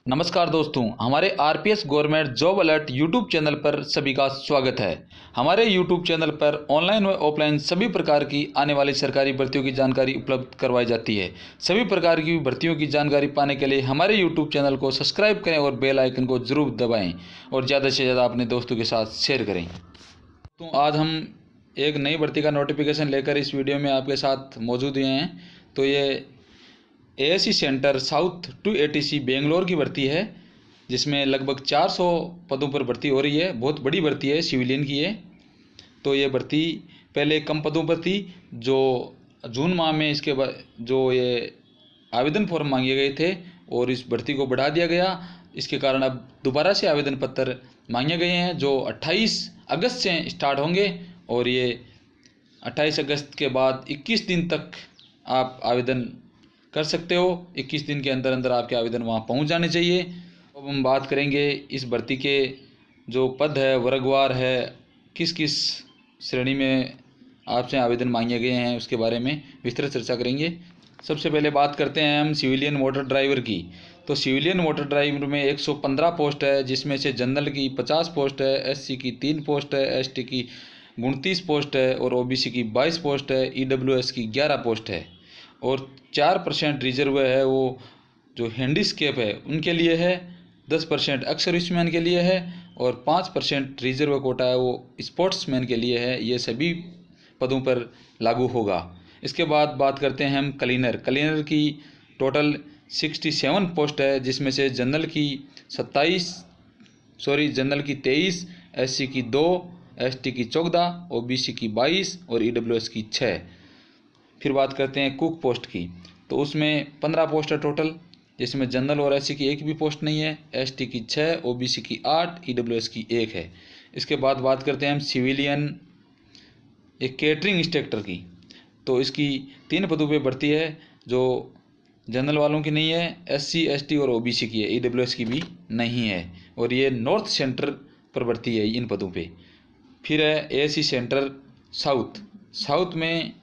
नमस्कार दोस्तों, हमारे RPS government job alert YouTube channel पर सभी का स्वागत है। हमारे यूट्यूब चैनल पर ऑनलाइन व ऑफलाइन सभी प्रकार की आने वाली सरकारी भर्तियों की जानकारी उपलब्ध करवाई जाती है। सभी प्रकार की भर्तियों की जानकारी पाने के लिए हमारे यूट्यूब चैनल को सब्सक्राइब करें और बेल आइकन को ज़रूर दबाएँ और ज़्यादा से ज़्यादा अपने दोस्तों के साथ शेयर करें। तो आज हम एक नई भर्ती का नोटिफिकेशन लेकर इस वीडियो में आपके साथ मौजूद हुए हैं। तो ये एएससी सेंटर साउथ 280 बेंगलोर की भर्ती है, जिसमें लगभग 400 पदों पर भर्ती हो रही है। बहुत बड़ी भर्ती है, सिविलियन की है। तो ये भर्ती पहले कम पदों पर थी, जो जून माह में इसके जो ये आवेदन फॉर्म मांगे गए थे और इस भर्ती को बढ़ा दिया गया। इसके कारण अब दोबारा से आवेदन पत्र मांगे गए हैं, जो 28 अगस्त से स्टार्ट होंगे और ये 28 अगस्त के बाद 21 दिन तक आप आवेदन कर सकते हो। 21 दिन के अंदर अंदर आपके आवेदन वहाँ पहुँच जाने चाहिए। अब हम बात करेंगे इस भर्ती के जो पद है, वर्गवार है, किस किस श्रेणी में आपसे आवेदन मांगे गए हैं, उसके बारे में विस्तृत चर्चा करेंगे। सबसे पहले बात करते हैं हम सिविलियन मोटर ड्राइवर की। तो सिविलियन मोटर ड्राइवर में 115 पोस्ट है, जिसमें से जनरल की 50 पोस्ट है, एससी की 3 पोस्ट है, एसटी की 29 पोस्ट है और ओबीसी की 22 पोस्ट है, ईडब्ल्यूएस की 11 पोस्ट है और 4% रिजर्व है वो जो हैंडीस्केप है उनके लिए है, 10% एक्स-सर्विसमैन के लिए है और 5% रिजर्व कोटा है वो स्पोर्ट्समैन के लिए है। ये सभी पदों पर लागू होगा। इसके बाद बात करते हैं हम क्लीनर की टोटल 67 पोस्ट है, जिसमें से जनरल की 23, एससी की 2, एसटी की 14, ओबीसी की 22 और ईडब्ल्यूएस की 6। फिर बात करते हैं कुक पोस्ट की। तो उसमें 15 पोस्ट है टोटल, जिसमें जनरल और एससी की एक भी पोस्ट नहीं है, एसटी की 6, ओबीसी की 8, ईडब्ल्यूएस की 1 है। इसके बाद बात करते हैं हम सिविलियन एक केटरिंग इंस्ट्रक्टर की। तो इसकी 3 पदों पे भर्ती है, जो जनरल वालों की नहीं है, एससी, एसटी और ओबीसी की है, ईडब्ल्यूएस की भी नहीं है और ये नॉर्थ सेंटर पर भर्ती है इन पदों पे। फिर है एएससी सेंटर साउथ में।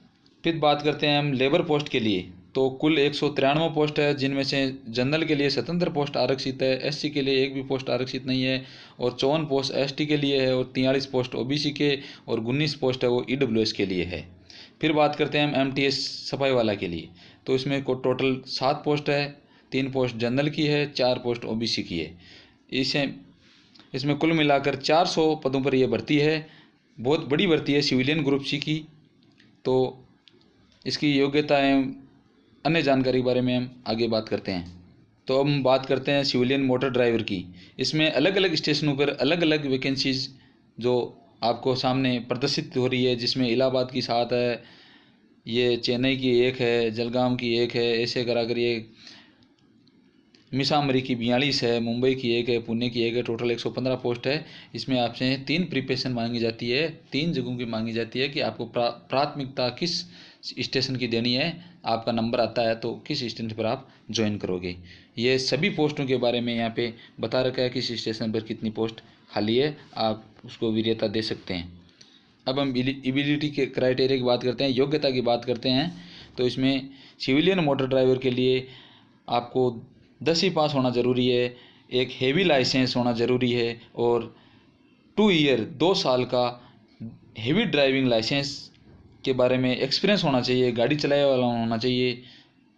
फिर बात करते हैं हम लेबर पोस्ट के लिए। तो कुल 193 पोस्ट है, जिनमें से जनरल के लिए स्वतंत्र पोस्ट आरक्षित है, एससी के लिए एक भी पोस्ट आरक्षित नहीं है और 54 पोस्ट एसटी के लिए है और 43 पोस्ट ओबीसी के और 19 पोस्ट है वो ईडब्ल्यूएस के लिए है। फिर बात करते हैं हम एमटीएस सफाई वाला के लिए। तो इसमें को टोटल 7 पोस्ट है, 3 पोस्ट जनरल की है, 4 पोस्ट ओबीसी की है। इसमें कुल मिलाकर 400 पदों पर यह भर्ती है। बहुत बड़ी भर्ती है सिविलियन ग्रुप सी की। तो इसकी योग्यता एवं अन्य जानकारी के बारे में हम आगे बात करते हैं। तो हम बात करते हैं सिविलियन मोटर ड्राइवर की। इसमें अलग अलग स्टेशनों पर अलग अलग वैकेंसीज जो आपको सामने प्रदर्शित हो रही है, जिसमें इलाहाबाद की 7 है, ये चेन्नई की 1 है, जलगांव की 1 है, ऐसे कराकर ये मिसामरी की 42 है, मुंबई की 1 है, पुणे की 1 है। टोटल 115 पोस्ट है। इसमें आपसे 3 प्रिपरेशन मांगी जाती है, 3 जगहों की मांगी जाती है कि आपको प्राथमिकता किस स्टेशन की देनी है। आपका नंबर आता है तो किस स्टेशन पर आप ज्वाइन करोगे। ये सभी पोस्टों के बारे में यहाँ पे बता रखा है, किस स्टेशन पर कितनी पोस्ट खाली है, आप उसको वरीयता दे सकते हैं। अब हम एबिलिटी के क्राइटेरिया की बात करते हैं, योग्यता की बात करते हैं। तो इसमें सिविलियन मोटर ड्राइवर के लिए आपको 10वीं पास होना ज़रूरी है, एक हेवी लाइसेंस होना ज़रूरी है और 2 साल का हेवी ड्राइविंग लाइसेंस के बारे में एक्सपीरियंस होना चाहिए, गाड़ी चलाने वाला होना चाहिए,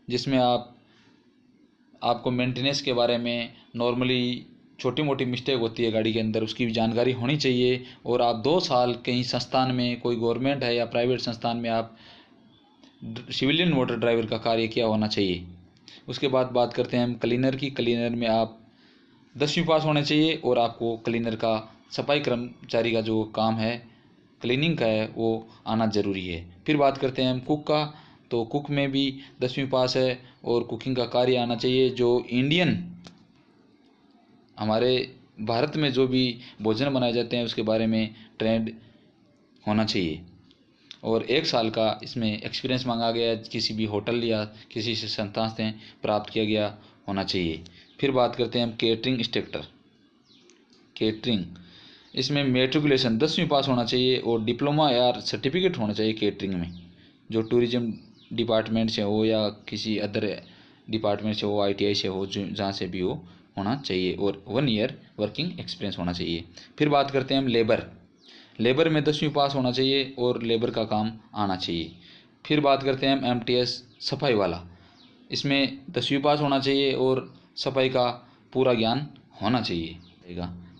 जिसमें आपको मेंटेनेंस के बारे में नॉर्मली छोटी मोटी मिस्टेक होती है गाड़ी के अंदर, उसकी भी जानकारी होनी चाहिए। और आप 2 साल कहीं संस्थान में, कोई गवर्नमेंट है या प्राइवेट संस्थान में आप सिविलियन मोटर ड्राइवर का कार्य किया होना चाहिए। उसके बाद बात करते हैं हम क्लीनर की। क्लीनर में आप 10वीं पास होने चाहिए और आपको क्लीनर का सफाई कर्मचारी का जो काम है क्लीनिंग का है वो आना ज़रूरी है। फिर बात करते हैं हम कुक का। तो कुक में भी 10वीं पास है और कुकिंग का कार्य आना चाहिए। जो इंडियन हमारे भारत में जो भी भोजन बनाए जाते हैं उसके बारे में ट्रेंड होना चाहिए और 1 साल का इसमें एक्सपीरियंस मांगा गया है, किसी भी होटल या किसी से संस्थान से प्राप्त किया गया होना चाहिए। फिर बात करते हैं हम केटरिंग इंस्ट्रक्टर। इसमें मेट्रिकुलेशन 10वीं पास होना चाहिए और डिप्लोमा या सर्टिफिकेट होना चाहिए केटरिंग में, जो टूरिज्म डिपार्टमेंट से हो या किसी अदर डिपार्टमेंट से हो, आईटीआई से हो, जहाँ से भी हो, होना चाहिए और 1 ईयर वर्किंग एक्सपीरियंस होना चाहिए। फिर बात करते हैं हम लेबर में 10वीं पास होना चाहिए और लेबर का काम आना चाहिए। फिर बात करते हैं हम MTS सफाई वाला, इसमें 10वीं पास होना चाहिए और सफाई का पूरा ज्ञान होना चाहिए।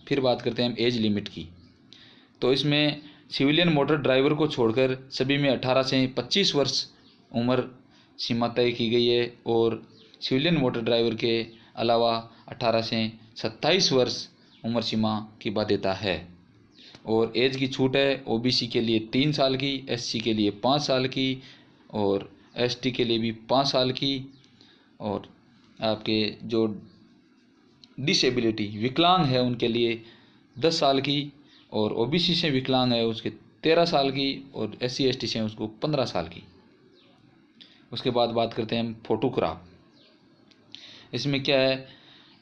फिर बात करते हैं हम एज लिमिट की, तो इसमें सिविलियन मोटर ड्राइवर को छोड़कर सभी में 18 से 25 वर्ष उम्र सीमा तय की गई है और सिविलियन मोटर ड्राइवर के अलावा 18 से 27 वर्ष उम्र सीमा की बाध्यता है। और एज की छूट है OBC के लिए 3 साल की, SC के लिए 5 साल की और ST के लिए भी 5 साल की, और आपके जो डिसेबिलिटी विकलांग है उनके लिए 10 साल की, और OBC से विकलांग है उसके 13 साल की, और SC ST से उसको 15 साल की। उसके बाद बात करते हैं हम फोटोग्राफ। इसमें क्या है,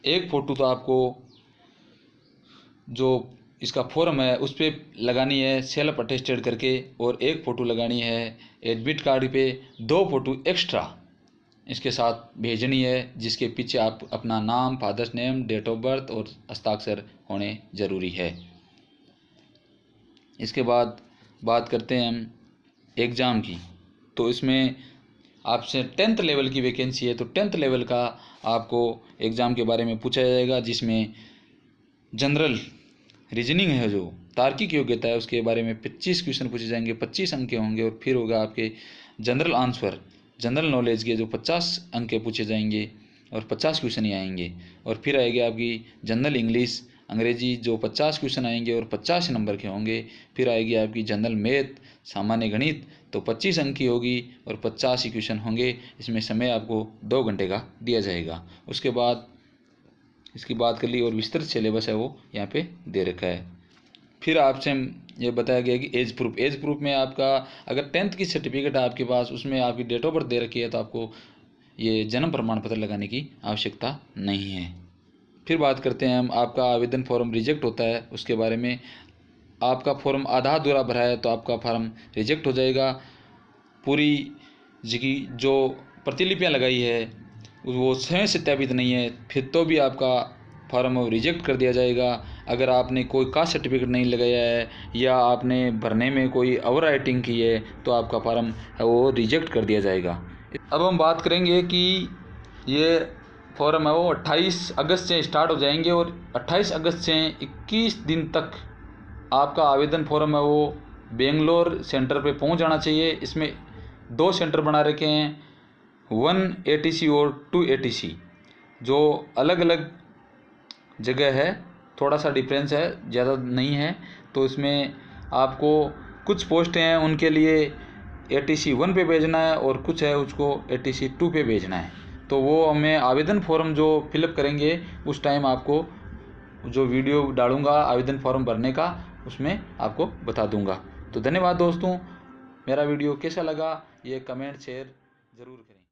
एक फ़ोटो तो आपको जो इसका फॉर्म है उस पर लगानी है सेल्फ अटेस्टेड करके, और एक फ़ोटो लगानी है एडमिट कार्ड पे, 2 फ़ोटो एक्स्ट्रा इसके साथ भेजनी है जिसके पीछे आप अपना नाम, father's name, date of birth और हस्ताक्षर होने ज़रूरी है। इसके बाद बात करते हैं हम एग्ज़ाम की, तो इसमें आपसे 10th लेवल की वैकेंसी है, तो 10th लेवल का आपको एग्ज़ाम के बारे में पूछा जाएगा, जिसमें जनरल रीजनिंग है, जो तार्किक योग्यता है, उसके बारे में 25 क्वेश्चन पूछे जाएंगे, 25 अंक के होंगे। और फिर होगा आपके जनरल आंसर, जनरल नॉलेज के जो 50 अंक के पूछे जाएंगे और 50 क्वेश्चन ही आएंगे। और फिर आएगी आपकी जनरल इंग्लिश अंग्रेजी, जो 50 क्वेश्चन आएंगे और 50 नंबर के होंगे। फिर आएगी आपकी जनरल मैथ सामान्य गणित, तो 25 अंक की होगी और 50 ही क्वेश्चन होंगे। इसमें समय आपको 2 घंटे का दिया जाएगा। उसके बाद इसकी बात कर ली, और विस्तृत सिलेबस है वो यहाँ पे दे रखा है। फिर आपसे ये बताया गया कि एज प्रूफ में आपका अगर 10th की सर्टिफिकेट है आपके पास, उसमें आपकी डेट ऑफ बर्थ दे रखी है, तो आपको ये जन्म प्रमाण पत्र लगाने की आवश्यकता नहीं है। फिर बात करते हैं हम, आपका आवेदन फॉर्म रिजेक्ट होता है उसके बारे में। आपका फॉर्म आधा अधूरा भरा है तो आपका फॉर्म रिजेक्ट हो जाएगा। पूरी जो प्रतिलिपियाँ लगाई है वो स्वयं सत्यापित नहीं है, फिर तो भी आपका फॉर्म रिजेक्ट कर दिया जाएगा। अगर आपने कोई कास्ट सर्टिफिकेट नहीं लगाया है या आपने भरने में कोई ओवर राइटिंग की है तो आपका फॉर्म है वो रिजेक्ट कर दिया जाएगा। अब हम बात करेंगे कि ये फॉर्म है वो 28 अगस्त से स्टार्ट हो जाएंगे, और 28 अगस्त से 21 दिन तक आपका आवेदन फॉर्म है वो बेंगलोर सेंटर पे पहुंच जाना चाहिए। इसमें 2 सेंटर बना रखे हैं, 1 ATC और 2 ATC, जो अलग अलग जगह है, थोड़ा सा डिफरेंस है, ज़्यादा नहीं है। तो इसमें आपको कुछ पोस्ट हैं उनके लिए ATC 1 पे भेजना है और कुछ है उसको ATC 2 पे भेजना है। तो वो हमें आवेदन फॉर्म जो फिलअप करेंगे उस टाइम आपको जो वीडियो डालूँगा आवेदन फॉर्म भरने का, उसमें आपको बता दूँगा। तो धन्यवाद दोस्तों, मेरा वीडियो कैसा लगा ये कमेंट शेयर ज़रूर करें।